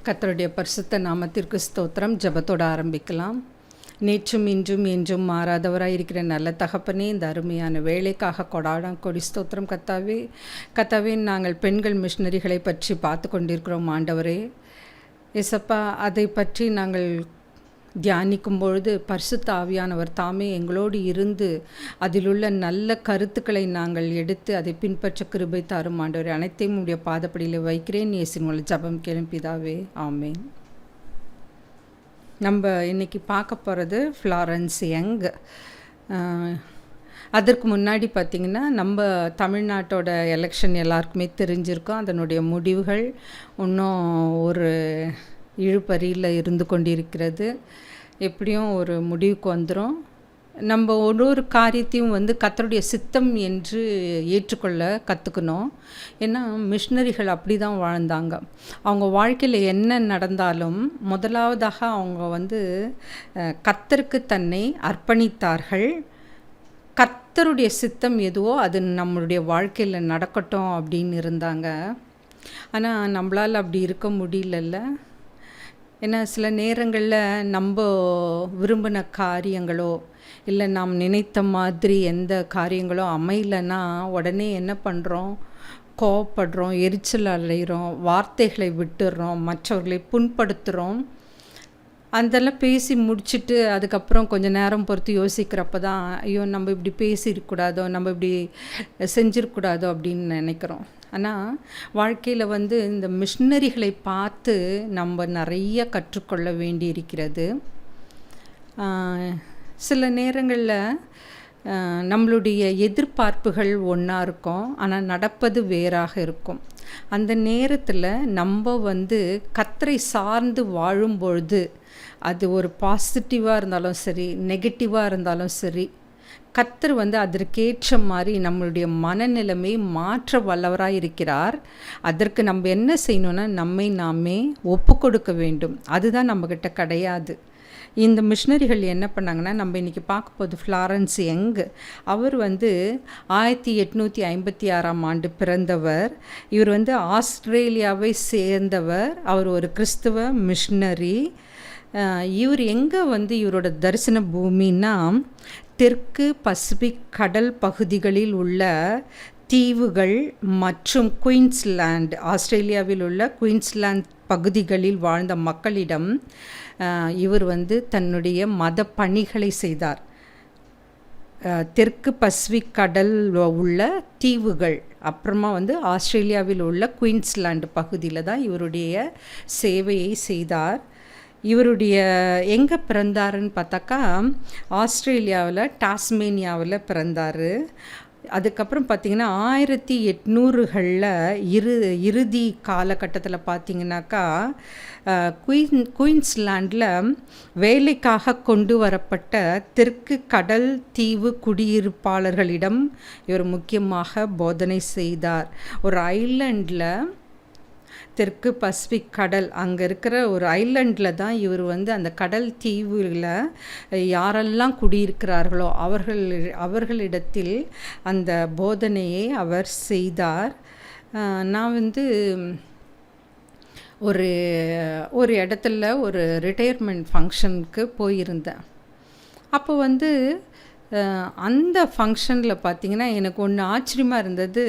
கர்த்தருடைய பரிசுத்த நாமத்திற்கு ஸ்தோத்திரம். ஜெபத்தோட ஆரம்பிக்கலாம். நேற்றும் இன்றும் என்றும் மாறாதவராய் இருக்கிற நல்ல தகப்பனே, இந்த அருமையான வேலைக்காக கொடி ஸ்தோத்திரம். கத்தாவே நாங்கள் பெண்கள் மிஷினரிகளை பற்றி பார்த்து கொண்டிருக்கிறோம் ஆண்டவரே. ஏசப்பா, அதை பற்றி நாங்கள் தியானிக்கும் பொழுது பரிசுத்த ஆவியானவர் தாமே எங்களோடு இருந்து அதிலுள்ள நல்ல கருத்துக்களை நாங்கள் எடுத்து அதை பின்பற்ற கிருபை தாரும் ஆண்டவரே. அனைத்தையும் உடைய பாதப்படியில் வைக்கிறேன். இயேசுவின் மூலம் ஜெபம் கேளும் பிதாவே, ஆமேன். நம்ம இன்றைக்கி பார்க்க போகிறது ஃப்ளாரன்ஸ் யங். அதற்கு முன்னாடி பார்த்திங்கன்னா, நம்ம தமிழ்நாட்டோட எலெக்ஷன் எல்லாருக்குமே தெரிஞ்சிருக்கோம். அதனுடைய முடிவுகள் இன்னும் ஒரு இழுபறியில் இருந்து கொண்டிருக்கிறது. எப்படியும் ஒரு முடிவுக்கு வந்துடும். நம்ம ஒரு காரியத்தையும் கர்த்தருடைய சித்தம் என்று ஏற்றுக்கொள்ள கற்றுக்கணும். ஏன்னா மிஷினரிகள் அப்படி தான் வாழ்ந்தாங்க. அவங்க வாழ்க்கையில் என்ன நடந்தாலும் முதலாவதாக அவங்க கர்த்தருக்கு தன்னை அர்ப்பணித்தார்கள். கர்த்தருடைய சித்தம் எதுவோ அது நம்மளுடைய வாழ்க்கையில் நடக்கட்டும் அப்படின்னு இருந்தாங்க. ஆனால் நம்மளால் அப்படி இருக்க முடியலல்ல. ஏன்னா சில நேரங்களில் நம்ம விரும்பின காரியங்களோ இல்லை நாம் நினைத்த மாதிரி எந்த காரியங்களோ அமையலைன்னா உடனே என்ன பண்ணுறோம்? கோவப்படுறோம், எரிச்சல் அடைகிறோம், வார்த்தைகளை விட்டுடுறோம், மற்றவர்களை புண்படுத்துகிறோம். அதெல்லாம் பேசி முடிச்சுட்டு அதுக்கப்புறம் கொஞ்சம் நேரம் பொறுத்து யோசிக்கிறப்ப தான், ஐயோ நம்ம இப்படி பேசியிருக்கூடாதோ, நம்ம இப்படி செஞ்சிருக்கூடாதோ அப்படின்னு நினைக்கிறோம். ஆனால் வாழ்க்கையில் இந்த மிஷினரிகளை பார்த்து நம்ம நிறைய கற்றுக்கொள்ள வேண்டி இருக்கிறது. சில நேரங்களில் நம்மளுடைய எதிர்பார்ப்புகள் ஒன்றா இருக்கும், ஆனால் நடப்பது வேறாக இருக்கும். அந்த நேரத்தில் நம்ம கர்த்தரை சார்ந்து வாழும் பொழுது, அது ஒரு பாசிட்டிவாக இருந்தாலும் சரி, நெகட்டிவாக இருந்தாலும் சரி, கர்த்தர் அதற்கேற்ற மாதிரி நம்மளுடைய மனநிலைமை மாற்ற வல்லவராக இருக்கிறார். அதற்கு நம்ம என்ன செய்யணும்னா, நம்மை நாமே ஒப்பு கொடுக்க வேண்டும். அதுதான் நம்மக்கிட்ட கிடையாது. இந்த மிஷினரிகள் என்ன பண்ணாங்கன்னா, நம்ம இன்றைக்கி பார்க்க போது ஃப்ளாரன்ஸ் யங். அவர் 1856ஆம் ஆண்டு பிறந்தவர். இவர் ஆஸ்திரேலியாவை சேர்ந்தவர். அவர் ஒரு கிறிஸ்துவ மிஷினரி. இவர் எங்கே இவரோட தரிசன பூமின்னா, தெற்கு பசிபிக் கடல் பகுதிகளில் உள்ள தீவுகள் மற்றும் குயின்ஸ்லாந்து, ஆஸ்திரேலியாவில் உள்ள குயின்ஸ்லாந்து பகுதிகளில் வாழ்ந்த மக்களிடம் இவர் தன்னுடைய மத பணிகளை செய்தார். தெற்கு பசிபிக் கடல் உள்ள தீவுகள், அப்புறமா ஆஸ்திரேலியாவில் உள்ள குயின்ஸ்லாந்து பகுதியில் தான் இவருடைய சேவையை செய்தார். இவருடைய எங்கே பிறந்தாருன்னு பார்த்தாக்கா, ஆஸ்திரேலியாவில் டாஸ்மேனியாவில் பிறந்தார். அதுக்கப்புறம் பார்த்திங்கன்னா 1800களில் இறுதி காலகட்டத்தில் பார்த்திங்கனாக்கா, குயின்ஸ்லாண்டில் வேலைக்காக கொண்டு வரப்பட்ட தெற்கு கடல் தீவு குடியிருப்பாளர்களிடம் இவர் முக்கியமாக போதனை செய்தார். ஒரு ஐலண்டில், தெற்கு பசிபிக் கடல், அங்கே இருக்கிற ஒரு ஐலண்டில் தான் இவர் அந்த கடல் தீவில் யாரெல்லாம் குடியிருக்கிறார்களோ அவர்களிடத்தில் அந்த போதனையை அவர் செய்தார். நான் ஒரு இடத்துல ஒரு ரிட்டையர்மெண்ட் ஃபங்க்ஷனுக்கு போயிருந்தேன். அப்போ அந்த ஃபங்க்ஷனில் பார்த்திங்கன்னா, எனக்கு ஒன்று ஆச்சரியமாக இருந்தது.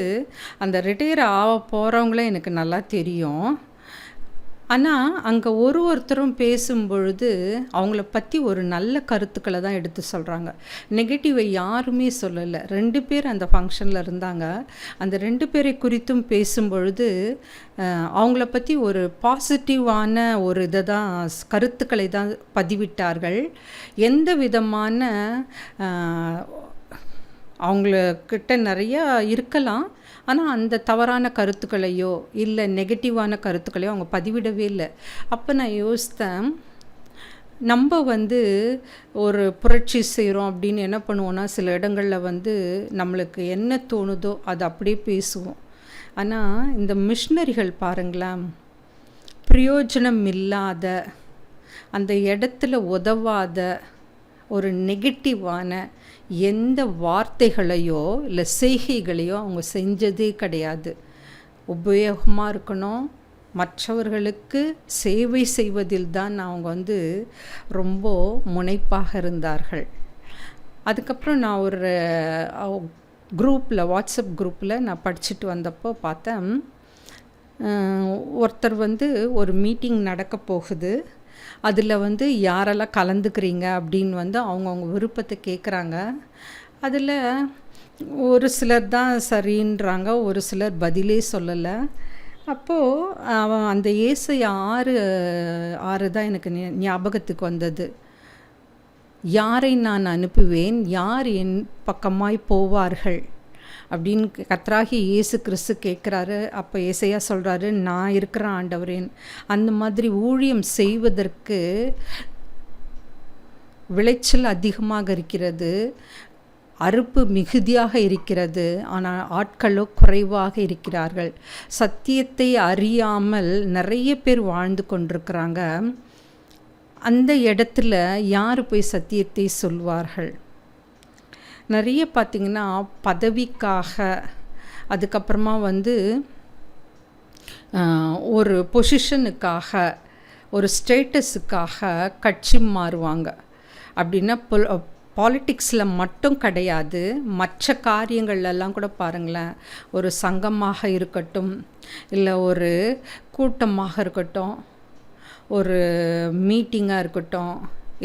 அந்த ரிட்டையர் ஆக போகிறவங்கள எனக்கு நல்லா தெரியும். ஆனால் அங்கே ஒருத்தரும் பேசும்பொழுது அவங்கள பற்றி ஒரு நல்ல கருத்துக்களை தான் எடுத்து சொல்கிறாங்க. நெகட்டிவை யாருமே சொல்லலை. 2 பேர் அந்த ஃபங்க்ஷனில் இருந்தாங்க. அந்த 2 பேரை குறித்தும் பேசும்பொழுது அவங்கள பற்றி ஒரு பாசிட்டிவான ஒரு கருத்துக்களை தான் பதிவிட்டார்கள். எந்த விதமான அவங்கக்கிட்ட நிறையா இருக்கலாம், ஆனால் அந்த தவறான கருத்துக்களையோ இல்லை நெகட்டிவான கருத்துக்களையோ அவங்க பதிவிடவே இல்லை. அப்போ நான் யோசித்தேன், நம்ம ஒரு புரட்சி செய்கிறோம் அப்படின்னு என்ன பண்ணுவோன்னா, சில இடங்களில் நம்மளுக்கு என்ன தோணுதோ அதை அப்படியே பேசுவோம். ஆனால் இந்த மிஷினரிகள் பாருங்களேன், பிரயோஜனம் இல்லாத, அந்த இடத்துல உதவாத, ஒரு நெகட்டிவான எந்த வார்த்தைகளையோ இல்லை செய்கைகளையோ அவங்க செஞ்சதே கிடையாது. உபயோகமாக இருக்கணும், மற்றவர்களுக்கு சேவை செய்வதில் தான் அவங்க வந்து ரொம்ப முனைப்பாக இருந்தார்கள். அதுக்கப்புறம் நான் ஒரு குரூப்பில், வாட்ஸ்அப் குரூப்பில் நான் படிச்சுட்டு வந்தப்போ பார்த்தேன், ஒருத்தர் வந்து ஒரு மீட்டிங் நடக்க போகுது, அதில் வந்து யாரெல்லாம் கலந்துக்கிறீங்க அப்படின்னு வந்து அவங்கவுங்க விருப்பத்தை கேட்குறாங்க. அதில் ஒரு சிலர் தான் சரின்றாங்க, ஒரு சிலர் பதிலே சொல்லலை. அப்போது அவன் அந்த ஏசாயா 6 தான் எனக்கு ஞாபகத்துக்கு வந்தது. யாரை நான் அனுப்புவேன், யார் என் பக்கமாய் போவார்கள் அப்படின்னு கர்த்தராகிய இயேசு கிறிஸ்து கேட்குறாரு. அப்போ ஏசாயா சொல்கிறாரு, நான் இருக்கிறேன் ஆண்டவரேன். அந்த மாதிரி ஊழியம் செய்வதற்கு விளைச்சல் அதிகமாக இருக்கிறது, அறுப்பு மிகுதியாக இருக்கிறது, ஆனால் ஆட்களோ குறைவாக இருக்கிறார்கள். சத்தியத்தை அறியாமல் நிறைய பேர் வாழ்ந்து கொண்டிருக்கிறாங்க. அந்த இடத்துல யார் போய் சத்தியத்தை சொல்வார்கள்? நிறைய பார்த்திங்கன்னா பதவிக்காக, அதுக்கப்புறமா வந்து ஒரு பொசிஷனுக்காக, ஒரு ஸ்டேட்டஸுக்காக கட்சி மாறுவாங்க. அப்படின்னா பாலிட்டிக்ஸில் மட்டும் கிடையாது, மற்ற காரியங்கள்லாம் கூட பாருங்களேன். ஒரு சங்கமாக இருக்கட்டும், இல்லை ஒரு கூட்டமாக இருக்கட்டும், ஒரு மீட்டிங்காக இருக்கட்டும்,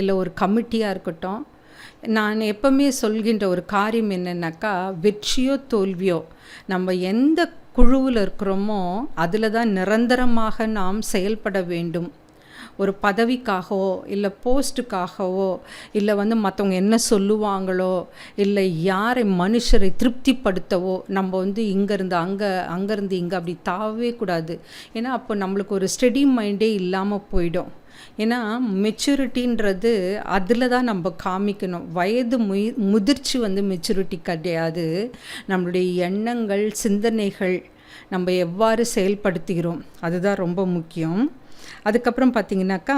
இல்லை ஒரு கமிட்டியாக இருக்கட்டும், நான் எப்பவுமே சொல்கின்ற ஒரு காரியம் என்னென்னாக்கா, வெற்றியோ தோல்வியோ நம்ம எந்த குழுவில் இருக்கிறோமோ அதில் தான் நிரந்தரமாக நாம் செயல்பட வேண்டும். ஒரு பதவிக்காகவோ இல்லை போஸ்ட்டுக்காகவோ இல்லை வந்து மற்றவங்க என்ன சொல்லுவாங்களோ இல்லை யாரை மனுஷரை திருப்திப்படுத்தவோ நம்ம வந்து இங்கேருந்து அங்கேருந்து இங்கே அப்படி தாவவே கூடாது. ஏன்னா அப்போ நம்மளுக்கு ஒரு ஸ்டெடி மைண்டே இல்லாமல் போயிடும். ஏன்னா மெச்சூரிட்டின்றது அதில் தான் நம்ம காமிக்கணும். வயது முதிர்ச்சி வந்து மெச்சூரிட்டி கிடையாது. நம்மளுடைய எண்ணங்கள், சிந்தனைகள் நம்ம எவ்வாறு செயல்படுத்துகிறோம் அதுதான் ரொம்ப முக்கியம். அதுக்கப்புறம் பார்த்திங்கனாக்கா,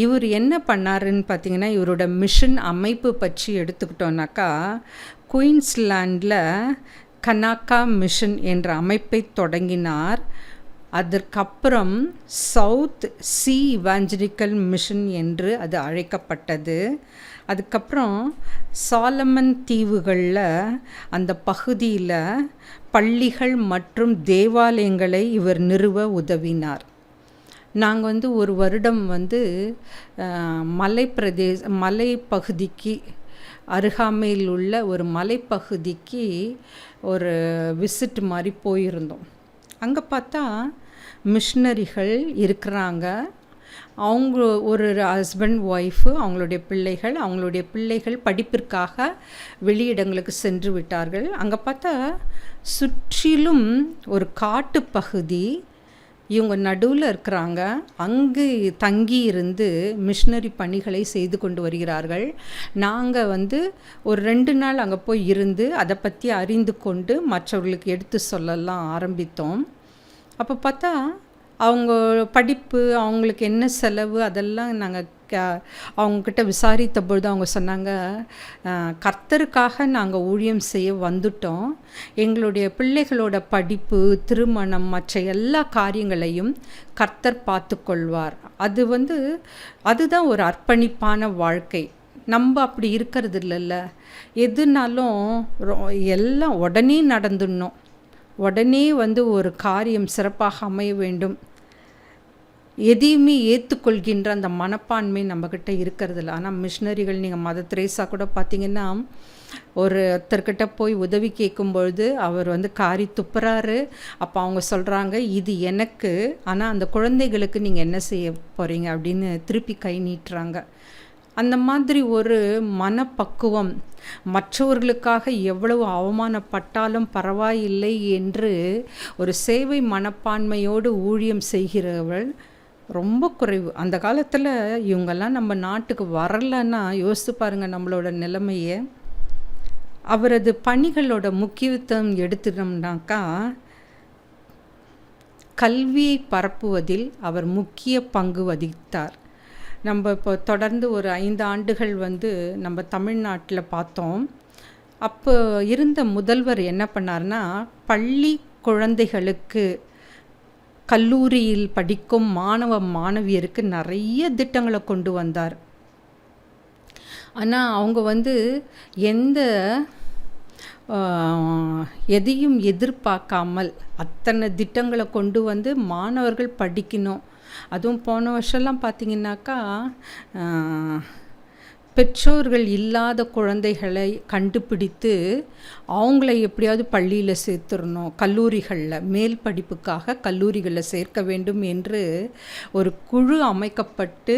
இவர் என்ன பண்ணாருன்னு பார்த்திங்கன்னா, இவரோட மிஷன் அமைப்பு பற்றி எடுத்துக்கிட்டோன்னாக்கா, குயின்ஸ்லாண்டில் கனாக்கா மிஷன் என்ற அமைப்பை தொடங்கினார். அதற்கப்புறம் சவுத் சி இவாஞ்சலிக்கல் மிஷன் என்று அது அழைக்கப்பட்டது. அதுக்கப்புறம் சாலமன் தீவுகளில் அந்த பகுதியில் பள்ளிகள் மற்றும் தேவாலயங்களை இவர் நிறுவ உதவினார். நாங்கள் வந்து ஒரு வருடம் வந்து மலைப்பகுதிக்கு அருகாமையில் உள்ள ஒரு மலைப்பகுதிக்கு ஒரு விசிட் மாதிரி போயிருந்தோம். அங்கே பார்த்தா மிஷனரிகள் இருக்கிறாங்க. அவங்க ஒரு ஹஸ்பண்ட் ஒய்ஃபு, அவங்களுடைய பிள்ளைகள் படிப்பிற்காக வெளியிடங்களுக்கு சென்று விட்டார்கள். அங்கே பார்த்தா சுற்றிலும் ஒரு காட்டு பகுதி, இவங்க நடுவில் இருக்கிறாங்க. அங்கு தங்கி இருந்து மிஷனரி பணிகளை செய்து கொண்டு வருகிறார்கள். நாங்கள் வந்து ஒரு 2 நாள் அங்கே போய் இருந்து அதை பற்றி அறிந்து கொண்டு மற்றவர்களுக்கு எடுத்து சொல்லலாம் ஆரம்பித்தோம். அப்போ பார்த்தா அவங்க படிப்பு, அவங்களுக்கு என்ன செலவு, அதெல்லாம் நாங்கள் அவங்கக்கிட்ட விசாரித்த பொழுது அவங்க சொன்னாங்க, கர்த்தருக்காக நாங்கள் ஊழியம் செய்ய வந்துட்டோம். எங்களுடைய பிள்ளைகளோட படிப்பு, திருமணம், மற்ற எல்லா காரியங்களையும் கர்த்தர் பார்த்து கொள்வார். அதுதான் ஒரு அர்ப்பணிப்பான வாழ்க்கை. நம்ம அப்படி இருக்கிறது இல்லைல்ல. எதுனாலும் எல்லாம் உடனே நடந்துடணும், உடனே வந்து ஒரு காரியம் சிறப்பாக அமைய வேண்டும், எதையுமே ஏற்றுக்கொள்கின்ற அந்த மனப்பான்மை நம்மக்கிட்ட இருக்கிறதில்ல. ஆனால் மிஷினரிகள், நீங்கள் மதர் தெரேசா கூட பார்த்திங்கன்னா, ஒருத்தர்கிட்ட போய் உதவி கேட்கும்பொழுது அவர் வந்து காரி துப்புறாரு. அப்போ அவங்க சொல்கிறாங்க, இது எனக்கு, ஆனால் அந்த குழந்தைகளுக்கு நீங்கள் என்ன செய்ய போகிறீங்க அப்படின்னு திருப்பி கை நீட்டுறாங்க. அந்த மாதிரி ஒரு மனப்பக்குவம், மற்றவர்களுக்காக எவ்வளவு அவமானப்பட்டாலும் பரவாயில்லை என்று ஒரு சேவை மனப்பான்மையோடு ஊழியம் செய்கிறவர்கள் ரொம்ப குறைவு. அந்த காலத்தில் இவங்கெல்லாம் நம்ம நாட்டுக்கு வரலைன்னா யோசித்து பாருங்கள் நம்மளோட நிலைமையை. அவரது பணிகளோட முக்கியத்துவம் எடுத்துட்டோம்னாக்கா, கல்வியை பரப்புவதில் அவர் முக்கிய பங்கு வகித்தார். நம்ம இப்போ தொடர்ந்து ஒரு 5 ஆண்டுகள் வந்து நம்ம தமிழ்நாட்டில் பார்த்தோம். அப்போ இருந்த முதல்வர் என்ன பண்ணார்னா, பள்ளி குழந்தைகளுக்கு கல்லூரியில் படிக்கும் மாணவ மாணவியருக்கு நிறைய திட்டங்களை கொண்டு வந்தார். ஆனால் அவங்க வந்து எந்த எதையும் எதிர்பார்க்காமல் அத்தனை திட்டங்களை கொண்டு வந்து மாணவர்கள் படிக்கணும். அதுவும் போன வருஷம்லாம் பார்த்திங்கனாக்கா பெற்றோர்கள் இல்லாத குழந்தைகளை கண்டுபிடித்து அவங்கள எப்படியாவது பள்ளியில் சேர்த்துடணும், கல்லூரிகளில் மேல் படிப்புக்காக கல்லூரிகளில் சேர்க்க வேண்டும் என்று ஒரு குழு அமைக்கப்பட்டு,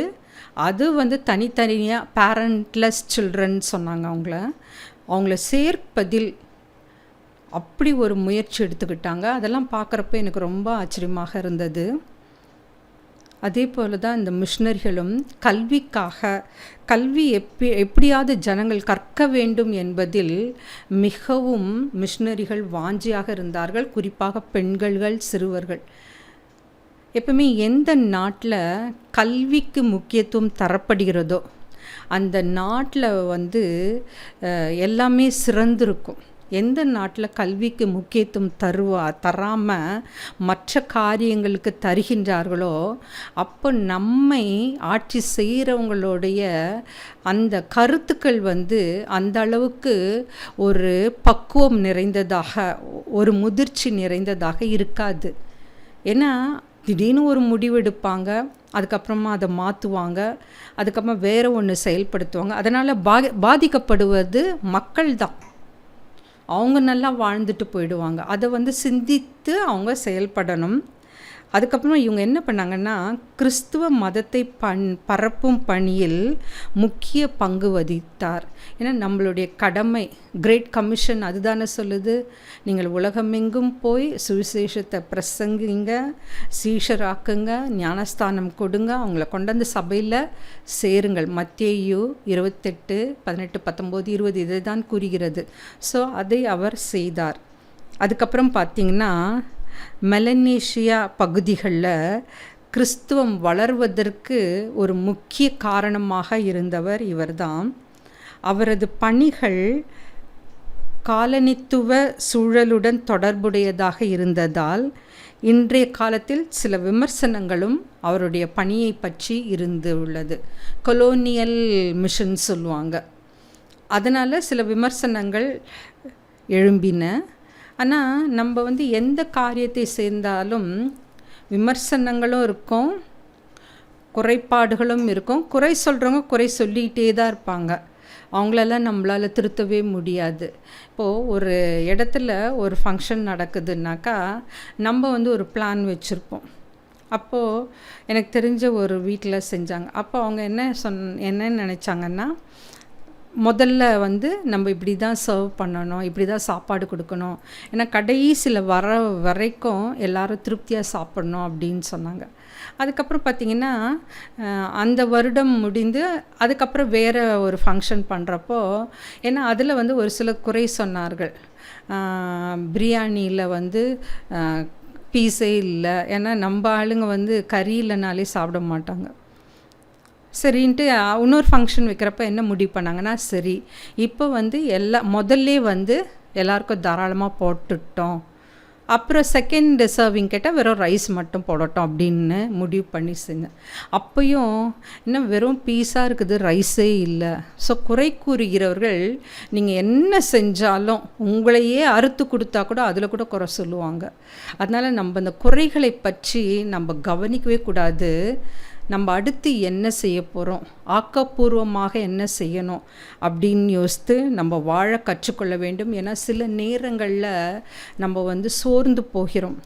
அது வந்து தனித்தனியாக பேரண்ட்லெஸ் சில்ட்ரன் சொன்னாங்க. அவங்கள சேர்ப்பதில் அப்படி ஒரு முயற்சி எடுத்துக்கிட்டாங்க. அதெல்லாம் பார்க்குறப்ப எனக்கு ரொம்ப ஆச்சரியமாக இருந்தது. அதே போல் தான் இந்த மிஷினரிகளும் கல்வி எப்படியாவது ஜனங்கள் கற்க வேண்டும் என்பதில் மிகவும் மிஷினரிகள் வாஞ்சியாக இருந்தார்கள். குறிப்பாக பெண்கள், சிறுவர்கள். எப்பவுமே எந்த நாட்டில் கல்விக்கு முக்கியத்துவம் தரப்படுகிறதோ அந்த நாட்டில் வந்து எல்லாமே சிறந்திருக்கும். எந்த நாட்டில் கல்விக்கு முக்கியத்துவம் தராமல் மற்ற காரியங்களுக்கு தருகின்றார்களோ அப்போ நம்மை ஆட்சி செய்கிறவங்களுடைய அந்த கருத்துக்கள் வந்து அந்த அளவுக்கு ஒரு பக்குவம் நிறைந்ததாக, ஒரு முதிர்ச்சி நிறைந்ததாக இருக்காது. ஏன்னா திடீர்னு ஒரு முடிவெடுப்பாங்க, அதுக்கப்புறமா அதை மாற்றுவாங்க, அதுக்கப்புறமா வேறு ஒன்று செயல்படுத்துவாங்க. அதனால் பாதிக்கப்படுவது மக்கள் தான். அவங்க நல்லா வாழ்ந்துட்டு போயிடுவாங்க. அதை வந்து சிந்தித்து அவங்க செயல்படணும். அதுக்கப்புறமா இவங்க என்ன பண்ணாங்கன்னா, கிறிஸ்துவ மதத்தை பரப்பும் பணியில் முக்கிய பங்கு வகித்தார். ஏன்னா நம்மளுடைய கடமை, கிரேட் கமிஷன் அதுதானே சொல்லுது, நீங்கள் உலகமெங்கும் போய் சுவிசேஷத்தை பிரசங்கிங்க, சீஷராக்குங்க, ஞானஸ்தானம் கொடுங்க, அவங்கள கொண்டாந்து சபையில் சேருங்கள். மத்தேயு 28, 18, 19, 20 இதை தான் கூறுகிறது. ஸோ அதை அவர் செய்தார். அதுக்கப்புறம் பார்த்திங்கன்னா மெலனேஷியா பகுதிகளில் கிறிஸ்துவம் வளர்வதற்கு ஒரு முக்கிய காரணமாக இருந்தவர் இவர்தான். அவரது பணிகள் காலனித்துவ சூழலுடன் தொடர்புடையதாக இருந்ததால் இன்றைய காலத்தில் சில விமர்சனங்களும் அவருடைய பணியை பற்றி உள்ளது. கொலோனியல் மிஷன் சொல்லுவாங்க. அதனால் சில விமர்சனங்கள் எழும்பின. ஆனால் நம்ம வந்து எந்த காரியத்தை சேர்ந்தாலும் விமர்சனங்களும் இருக்கும், குறைபாடுகளும் இருக்கும். குறை சொல்கிறவங்க குறை சொல்லிக்கிட்டே தான் இருப்பாங்க. அவங்களெல்லாம் நம்மளால் திருத்தவே முடியாது. இப்போது ஒரு இடத்துல ஒரு ஃபங்க்ஷன் நடக்குதுன்னாக்கா நம்ம வந்து ஒரு பிளான் வச்சுருப்போம். அப்போது எனக்கு தெரிஞ்ச ஒரு வீட்டில் செஞ்சாங்க. அப்போ அவங்க என்ன நினச்சாங்கன்னா, முதல்ல வந்து நம்ம இப்படி தான் சர்வ் பண்ணணும், இப்படி தான் சாப்பாடு கொடுக்கணும், ஏன்னா கடைசியில் வரைக்கும் எல்லாரும் திருப்தியாக சாப்பிடணும் அப்படின்னு சொன்னாங்க. அதுக்கப்புறம் பார்த்திங்கன்னா அந்த வருடம் முடிந்து அதுக்கப்புறம் வேறு ஒரு ஃபங்க்ஷன் பண்ணுறப்போ, ஏன்னா அதில் வந்து ஒரு சில குறை சொன்னார்கள். பிரியாணியில் வந்து பீஸே இல்லை, ஏன்னா நம்ம ஆளுங்க வந்து கறி இல்லைனாலே சாப்பிட மாட்டாங்க. சரின்ட்டு இன்னொரு ஃபங்க்ஷன் வைக்கிறப்ப என்ன முடிவு பண்ணாங்கன்னா, சரி இப்போ வந்து முதல்ல வந்து எல்லாருக்கும் தாராளமாக போட்டுட்டோம், அப்புறம் செகண்ட் சர்விங் கேட்டால் வெறும் ரைஸ் மட்டும் போடட்டும் அப்படின்னு முடிவு பண்ணி செஞ்சேன். அப்பையும் இன்னும் வெறும் பீஸாக இருக்குது, ரைஸே இல்லை. ஸோ குறை கூறுகிறவர்கள் நீங்கள் என்ன செஞ்சாலும் உங்களையே அறுத்து கொடுத்தா கூட அதில் கூட குறை சொல்லுவாங்க. அதனால் நம்ம அந்த குறைகளை பற்றி நம்ம கவனிக்கவே கூடாது. நம்ம அடுத்து என்ன செய்ய போகிறோம், ஆக்கப்பூர்வமாக என்ன செய்யணும் அப்படின்னு யோசித்து நம்ம வாழ கற்றுக்கொள்ள வேண்டும். ஏன்னா சில நேரங்களில் நம்ம வந்து சோர்ந்து போகிறோம்.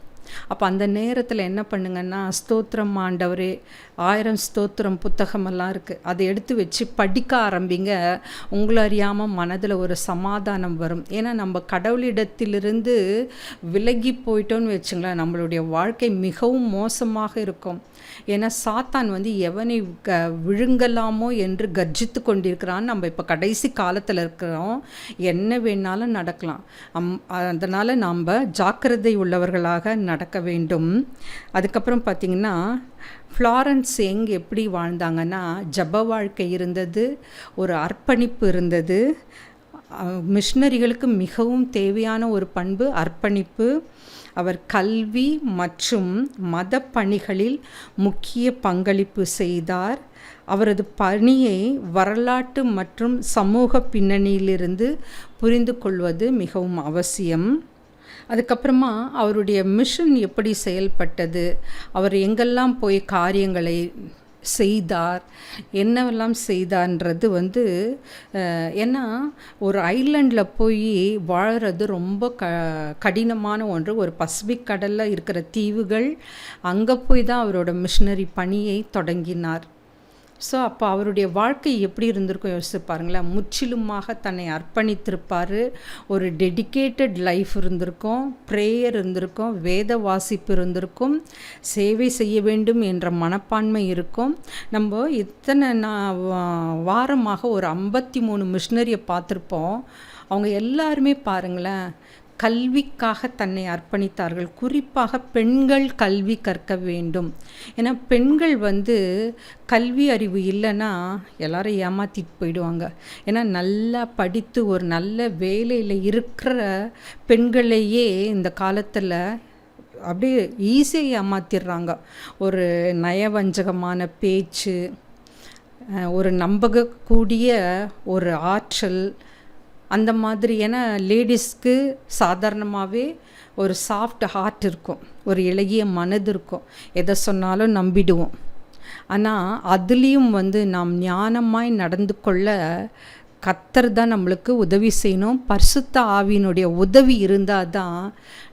அப்போ அந்த நேரத்தில் என்ன பண்ணுங்கன்னா, ஸ்தோத்திரம் ஆண்டவரே, 1000 ஸ்தோத்திரம் புத்தகமெல்லாம் இருக்குது, அதை எடுத்து வச்சு படிக்க ஆரம்பிங்க. உங்களை அறியாமல் மனதில் ஒரு சமாதானம் வரும். ஏன்னா நம்ம கடவுளிடத்திலிருந்து விலகி போயிட்டோன்னு வச்சுங்களேன், நம்மளுடைய வாழ்க்கை மிகவும் மோசமாக இருக்கும். ஏன்னா சாத்தான் வந்து எவனை விழுங்கலாமோ என்று கர்ஜித்து கொண்டிருக்கிறான். நம்ம இப்போ கடைசி காலத்தில் இருக்கிறோம், என்ன வேணாலும் நடக்கலாம். அதனால் நாம் ஜாக்கிரதை உள்ளவர்களாக நடக்க வேண்டும். அதுக்கப்புறம் பார்த்திங்கன்னா, ஃப்ளாரன்ஸ் எப்படி வாழ்ந்தாங்கன்னா, ஜப வாழ்க்கை இருந்தது, ஒரு அர்ப்பணிப்பு இருந்தது. மிஷினரிகளுக்கு மிகவும் தேவையான ஒரு பண்பு அர்ப்பணிப்பு. அவர் கல்வி மற்றும் மத பணிகளில் முக்கிய பங்களிப்பு செய்தார். அவரது பணியை வரலாற்று மற்றும் சமூக பின்னணியிலிருந்து புரிந்து கொள்வது மிகவும் அவசியம். அதுக்கப்புறமா அவருடைய மிஷன் எப்படி செயல்பட்டது, அவர் எங்கெல்லாம் போய் காரியங்களை செய்தார், என்னவெல்லாம் செய்தார்ன்றது ஏன்னா ஒரு ஐலண்டில் போய் வாழறது ரொம்ப கடினமான ஒன்று. ஒரு பசிபிக் கடலில் இருக்கிற தீவுகள், அங்கே போய் தான் அவரோட மிஷனரி பணியை தொடங்கினார். ஸோ அப்போ அவருடைய வாழ்க்கை எப்படி இருந்திருக்கும் யோசிச்சு பாருங்களேன். முற்றிலுமாக தன்னை அர்ப்பணித்திருப்பார். ஒரு டெடிக்கேட்டட் லைஃப் இருந்திருக்கும், ப்ரேயர் இருந்திருக்கும், வேத வாசிப்பு இருந்திருக்கும், சேவை செய்ய வேண்டும் என்ற மனப்பான்மை இருக்கும். நம்ம இத்தனை வாரமாக ஒரு 53 மிஷனரியை பார்த்துருப்போம். அவங்க எல்லாருமே பாருங்களேன், கல்விக்காக தன்னை அர்ப்பணித்தார்கள். குறிப்பாக பெண்கள் கல்வி கற்க வேண்டும். ஏன்னா பெண்கள் கல்வி அறிவு இல்லைன்னா எல்லாரும் ஏமாற்றிட்டு போயிடுவாங்க. ஏன்னா நல்லா படித்து ஒரு நல்ல வேலையில் இருக்கிற பெண்களையே இந்த காலத்தில் அப்படியே ஈஸியாக ஏமாத்திடுறாங்க. ஒரு நயவஞ்சகமான பேச்சு, ஒரு நம்பக்கூடிய ஒரு ஆற்றல், அந்த மாதிரி. ஏன்னா லேடிஸ்க்கு சாதாரணமாகவே ஒரு சாஃப்ட் ஹார்ட் இருக்கும், ஒரு இளகிய மனது இருக்கும், எதை சொன்னாலும் நம்பிடுவோம். ஆனால் அதுலேயும் நாம் ஞானமாய் நடந்து கொள்ள கர்த்தர் தான் நம்மளுக்கு உதவி செய்யணும். பரிசுத்த ஆவியினுடைய உதவி இருந்தால் தான்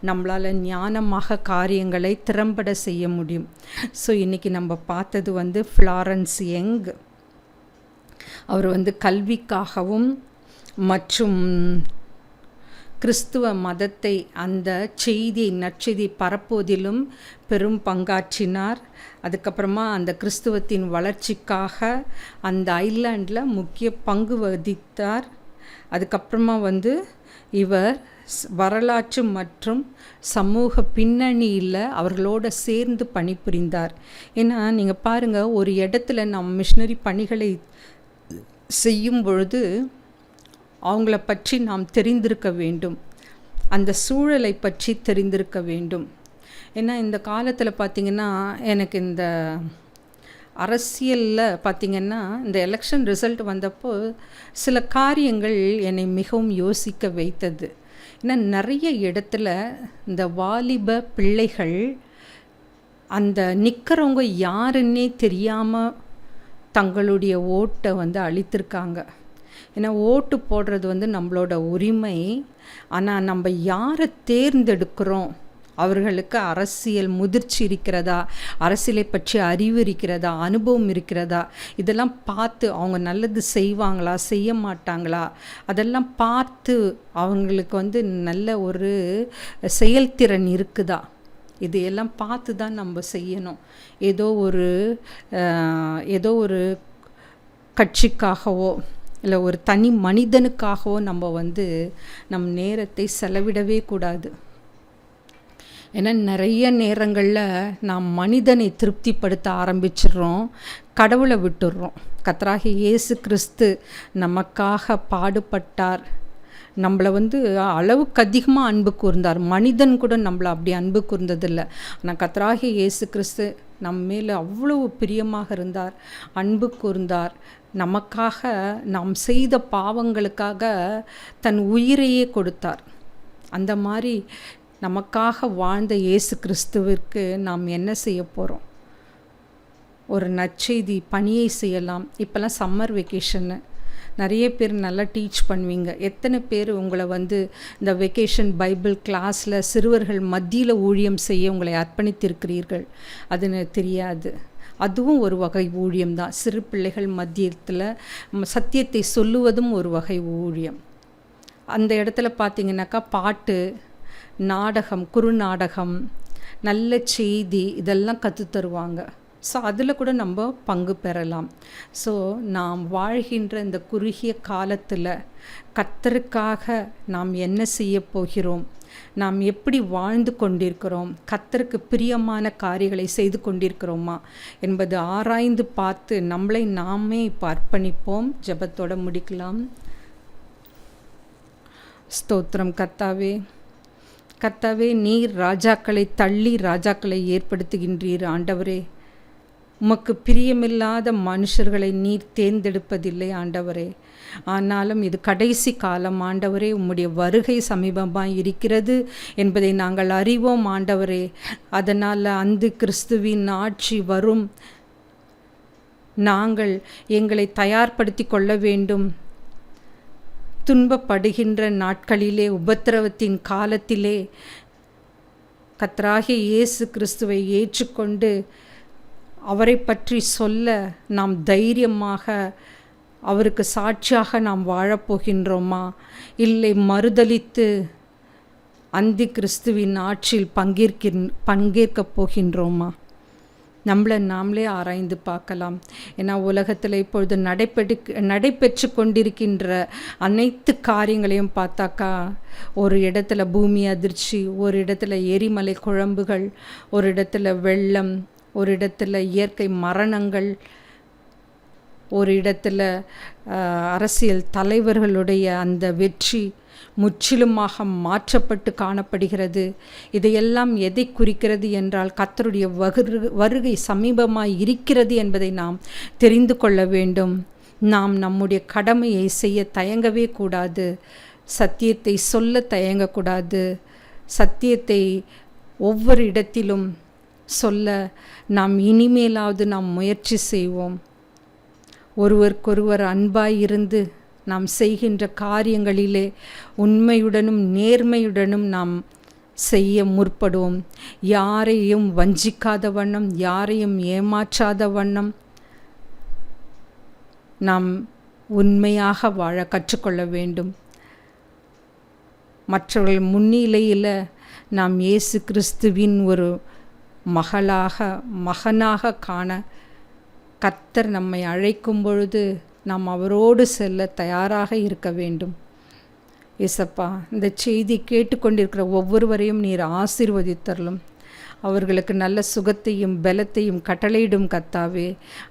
நம்மளால் ஞானமாக காரியங்களை திறம்பட செய்ய முடியும். ஸோ இன்றைக்கி நம்ம பார்த்தது ஃப்ளாரன்ஸ் யங். அவர் கல்விக்காகவும் மற்றும் கிறிஸ்துவ மதத்தை, அந்த செய்தியை, நற்செய்தி பரப்புவதிலும் பெரும் பங்காற்றினார். அதுக்கப்புறமா அந்த கிறிஸ்துவத்தின் வளர்ச்சிக்காக அந்த ஐலாண்டில் முக்கிய பங்கு வகித்தார். அதுக்கப்புறமா இவர் வரலாற்று மற்றும் சமூக பின்னணியில் அவர்களோடு சேர்ந்து பணிபுரிந்தார். ஏன்னா நீங்கள் பாருங்கள், ஒரு இடத்துல நாம் மிஷனரி பணிகளை செய்யும் பொழுது அவங்கள பற்றி நாம் தெரிந்திருக்க வேண்டும், அந்த சூழலை பற்றி தெரிந்திருக்க வேண்டும். ஏன்னா இந்த காலத்தில் பார்த்திங்கன்னா, எனக்கு இந்த அரசியலில் பார்த்திங்கன்னா, இந்த எலெக்ஷன் ரிசல்ட் வந்தப்போ சில காரியங்கள் என்னை மிகவும் யோசிக்க வைத்தது. ஏன்னா நிறைய இடத்துல இந்த வாலிப பிள்ளைகள் அந்த நிற்கிறவங்க யாருன்னே தெரியாமல் தங்களுடைய ஓட்டை அளித்திருக்காங்க. ஏன்னா ஓட்டு போடுறது நம்மளோட உரிமை. ஆனால் நம்ம யாரை தேர்ந்தெடுக்கிறோம், அவர்களுக்கு அரசியல் முதிர்ச்சி இருக்கிறதா, அரசியலை பற்றி அறிவு இருக்கிறதா, அனுபவம் இருக்கிறதா, இதெல்லாம் பார்த்து அவங்க நல்லது செய்வாங்களா செய்ய மாட்டாங்களா, அதெல்லாம் பார்த்து அவங்களுக்கு நல்ல ஒரு செயல்திறன் இருக்குதா, இதையெல்லாம் பார்த்து தான் நம்ம செய்யணும். ஏதோ ஒரு கட்சிக்காகவோ இல்லை ஒரு தனி மனிதனுக்காகவோ நம்ம நம் நேரத்தை செலவிடவே கூடாது. ஏன்னா நிறைய நேரங்களில் நாம் மனிதனை திருப்திப்படுத்த ஆரம்பிச்சிடுறோம், கடவுளை விட்டுடுறோம். கர்த்தராகிய இயேசு கிறிஸ்து நமக்காக பாடுபட்டார், நம்மளை அளவுக்கு அதிகமாக அன்பு கூர்ந்தார். மனிதன் கூட நம்மளை அப்படி அன்பு கூர்ந்ததில்லை. ஆனால் கர்த்தராகிய இயேசு கிறிஸ்து நம்ம மேலே அவ்வளவு பிரியமாக இருந்தார், அன்பு கூர்ந்தார். நமக்காக, நாம் செய்த பாவங்களுக்காக தன் உயிரையே கொடுத்தார். அந்த மாதிரி நமக்காக வாழ்ந்த இயேசு கிறிஸ்துவிற்கு நாம் என்ன செய்ய போகிறோம்? ஒரு நற்செய்தி பணியை செய்யலாம். இப்போல்லாம் சம்மர் வெக்கேஷன்னு நிறைய பேர் நல்லா டீச் பண்ணுவீங்க. எத்தனை பேர் உங்களை இந்த வெக்கேஷன் பைபிள் கிளாஸில் சிறுவர்கள் மத்தியில் ஊழியம் செய்ய உங்களை அர்ப்பணித்திருக்கிறீர்கள்? அது தெரியாது. அதுவும் ஒரு வகை ஊழியம்தான். சிறு பிள்ளைகள் மத்தியத்தில் சத்தியத்தை சொல்லுவதும் ஒரு வகை ஊழியம். அந்த இடத்துல பார்த்திங்கனாக்கா பாட்டு, நாடகம், குறுநாடகம், நல்ல செய்தி, இதெல்லாம் கற்றுத்தருவாங்க. ஸோ அதில் கூட நம்ம பங்கு பெறலாம். ஸோ நாம் வாழ்கின்ற இந்த குறுகிய காலத்தில் கர்த்தருக்காக நாம் என்ன செய்ய போகிறோம், நாம் எப்படி வாழ்ந்து கொண்டிருக்கிறோம், கர்த்தருக்கு பிரியமான காரியங்களை செய்து கொண்டிருக்கிறோமா என்பது ஆராய்ந்து பார்த்து நம்மளை நாமே இப்போ அர்ப்பணிப்போம். ஜெபத்தோடு முடிக்கலாம். ஸ்தோத்திரம் கர்த்தாவே, கர்த்தாவே, நீர் ராஜாக்களை தள்ளி ராஜாக்களை ஏற்படுத்துகின்றீர் ஆண்டவரே. உமக்கு பிரியமில்லாத மனுஷர்களை நீர் தேர்ந்தெடுப்பதில்லை ஆண்டவரே. ஆனாலும் இது கடைசி காலம் ஆண்டவரே, உம்முடைய வருகை சமீபமாக இருக்கிறது என்பதை நாங்கள் அறிவோம் ஆண்டவரே. அதனால் அந்த கிறிஸ்துவின் ஆட்சி வரும். நாங்கள் எங்களை தயார்படுத்தி கொள்ள வேண்டும். துன்பப்படுகின்ற நாட்களிலே, உபத்திரவத்தின் காலத்திலே கர்த்தராகிய இயேசு கிறிஸ்துவை ஏற்றுக்கொண்டு அவரை பற்றி சொல்ல நாம் தைரியமாக அவருக்கு சாட்சியாக நாம் வாழப்போகின்றோமா, இல்லை மறுதலித்து அந்தி கிறிஸ்துவின் ஆட்சியில் பங்கேற்கப் போகின்றோமா? நம்மளை நாமளே ஆராய்ந்து பார்க்கலாம். ஏன்னா உலகத்தில் இப்பொழுது நடைபெற்று கொண்டிருக்கின்ற அனைத்து காரியங்களையும் பார்த்தாக்கா, ஒரு இடத்துல பூமி அதிர்ச்சி, ஒரு இடத்துல எரிமலை குழம்புகள், ஒரு இடத்துல வெள்ளம், ஒரு இடத்துல இயற்கை மரணங்கள், ஒரு இடத்துல அரசியல் தலைவர்களுடைய அந்த வெற்றி முற்றிலுமாக மாற்றப்பட்டு காணப்படுகிறது. இதையெல்லாம் எதை குறிக்கிறது என்றால், கர்த்தருடைய வருகை சமீபமாய் இருக்கிறது என்பதை நாம் தெரிந்து கொள்ள வேண்டும். நாம் நம்முடைய கடமையை செய்ய தயங்கவே கூடாது. சத்தியத்தை சொல்ல தயங்கக்கூடாது. சத்தியத்தை ஒவ்வொரு இடத்திலும் சொல்ல நாம் இனிமேலாவது நாம் முயற்சி செய்வோம். ஒருவருக்கொருவர் அன்பாய் இருந்து நாம் செய்கின்ற காரியங்களிலே உண்மையுடனும் நேர்மையுடனும் நாம் செய்ய முற்படுவோம். யாரையும் வஞ்சிக்காத வண்ணம், யாரையும் ஏமாற்றாத வண்ணம் நாம் உண்மையாக வாழ கற்றுக்கொள்ள வேண்டும். மற்றவர்கள் முன்னிலையில் நாம் இயேசு கிறிஸ்துவின் ஒரு மகனாக காண கர்த்தர் நம்மை அழைக்கும் பொழுது நாம் அவரோடு செல்ல தயாராக இருக்க வேண்டும். ஏசப்பா, இந்த செய்தி கேட்டுக்கொண்டிருக்கிற ஒவ்வொருவரையும் நீர் ஆசீர்வதித்தருளும். அவர்களுக்கு நல்ல சுகத்தையும் பலத்தையும் கட்டளையிடும் கர்த்தாவே.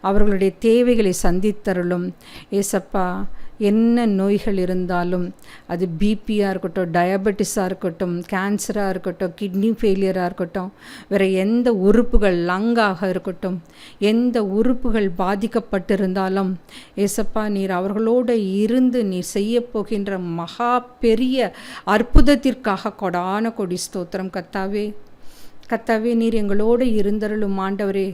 அவர்களுடைய தேவைகளை சந்தித்தருளும். ஏசப்பா, என்ன நோய்கள் இருந்தாலும், அது பிபியாக இருக்கட்டும், டயபெட்டிஸாக இருக்கட்டும், கேன்சராக இருக்கட்டும், கிட்னி ஃபெயிலியராக இருக்கட்டும், வேறு எந்த உறுப்புகள், லங்காக இருக்கட்டும், எந்த உறுப்புகள் பாதிக்கப்பட்டிருந்தாலும் ஏசப்பா, நீர் அவர்களோடு இருந்து நீர் செய்ய போகின்ற மகா பெரிய அற்புதத்திற்காக கொடான கொடி ஸ்தோத்திரம் கர்த்தாவே. கர்த்தாவே, நீர் எங்களோடு இருந்தருளும் ஆண்டவரே.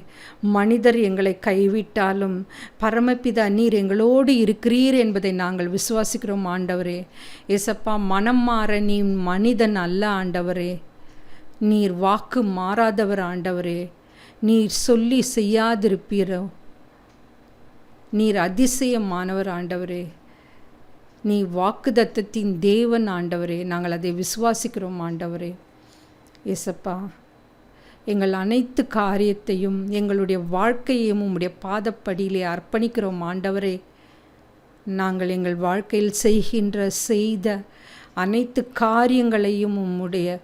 மனிதர் எங்களை கைவிட்டாலும் பரமபிதா நீர் எங்களோடு இருக்கிறீர் என்பதை நாங்கள் விசுவாசிக்கிறோம் ஆண்டவரே. ஏசப்பா, மனம் மாற நீ மனிதன் அல்ல ஆண்டவரே. நீர் வாக்கு மாறாதவர் ஆண்டவரே. நீர் சொல்லி செய்யாதிருப்பீரோ. நீர் அதிசயமானவர் ஆண்டவரே. நீ வாக்குதத்தத்தின் தேவன் ஆண்டவரே. நாங்கள் அதை விசுவாசிக்கிறோம் ஆண்டவரே. ஏசப்பா, எங்கள் அனைத்து காரியத்தையும் எங்களுடைய வாழ்க்கையையும் உம்முடைய பாதப்படியிலே அர்ப்பணிக்கிறோம் ஆண்டவரே. நாங்கள் எங்கள் வாழ்க்கையில் செய்த அனைத்து காரியங்களையும் உம்முடைய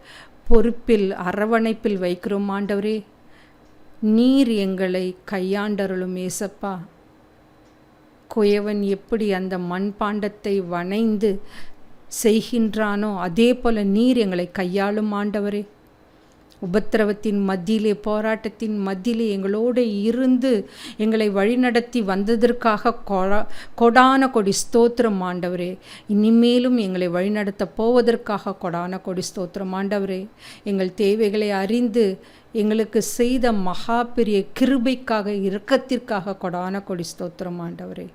பொறுப்பில் அரவணைப்பில் வைக்கிறோம் ஆண்டவரே. நீர் எங்களை கையாண்டருளும் ஏசப்பா. குயவன் எப்படி அந்த மண்பாண்டத்தை வணைந்து செய்கின்றானோ அதே போல நீர் எங்களை கையாளும் ஆண்டவரே. உபத்திரவத்தின் மத்தியிலே, போராட்டத்தின் மத்தியிலே எங்களோடு இருந்து எங்களை வழிநடத்தி வந்ததற்காக கொடான கொடி ஸ்தோத்திரம் ஆண்டவரே. இனிமேலும் எங்களை வழிநடத்த போவதற்காக கொடான கொடி ஸ்தோத்திரம் ஆண்டவரே. எங்கள் தேவைகளை அறிந்து எங்களுக்கு செய்த மகா பெரிய கிருபைக்காக, இரக்கத்திற்காக கொடான கொடி ஸ்தோத்திரம் ஆண்டவரே.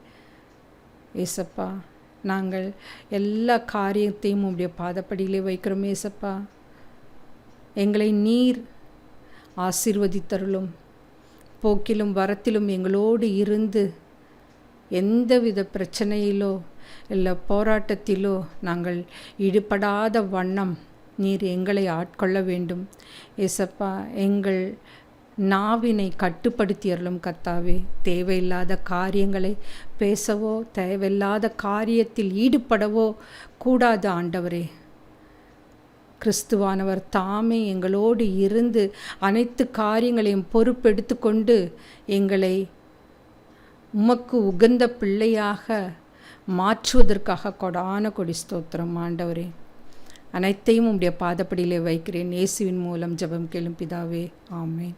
ஏசப்பா, நாங்கள் எல்லா காரியத்தையும் உம்முடைய பாதப்படியிலே வைக்கிறோம் ஏசப்பா. எங்களை நீர் ஆசீர்வதித்தருளும். போக்கிலும் வரத்திலும் எங்களோடு இருந்து எந்தவித பிரச்சனையிலோ இல்லை போராட்டத்திலோ நாங்கள் ஈடுபடாத வண்ணம் நீர் எங்களை ஆட்கொள்ள வேண்டும் ஏசப்பா. எங்கள் நாவினை கட்டுப்படுத்தியருளும் கர்த்தாவே. தேவையில்லாத காரியங்களை பேசவோ தேவையில்லாத காரியத்தில் ஈடுபடவோ கூடாது ஆண்டவரே. கிறிஸ்துவானவர் தாமே எங்களோடு இருந்து அனைத்து காரியங்களையும் பொறுப்பெடுத்து கொண்டு எங்களை உமக்கு உகந்த பிள்ளையாக மாற்றுவதற்காக கொடான கொடி ஸ்தோத்திரம் ஆண்டவரே. அனைத்தையும் உம்முடைய பாதப்படியிலே வைக்கிறேன். இயேசுவின் மூலம் ஜெபம் கேளும் பிதாவே, ஆமென்.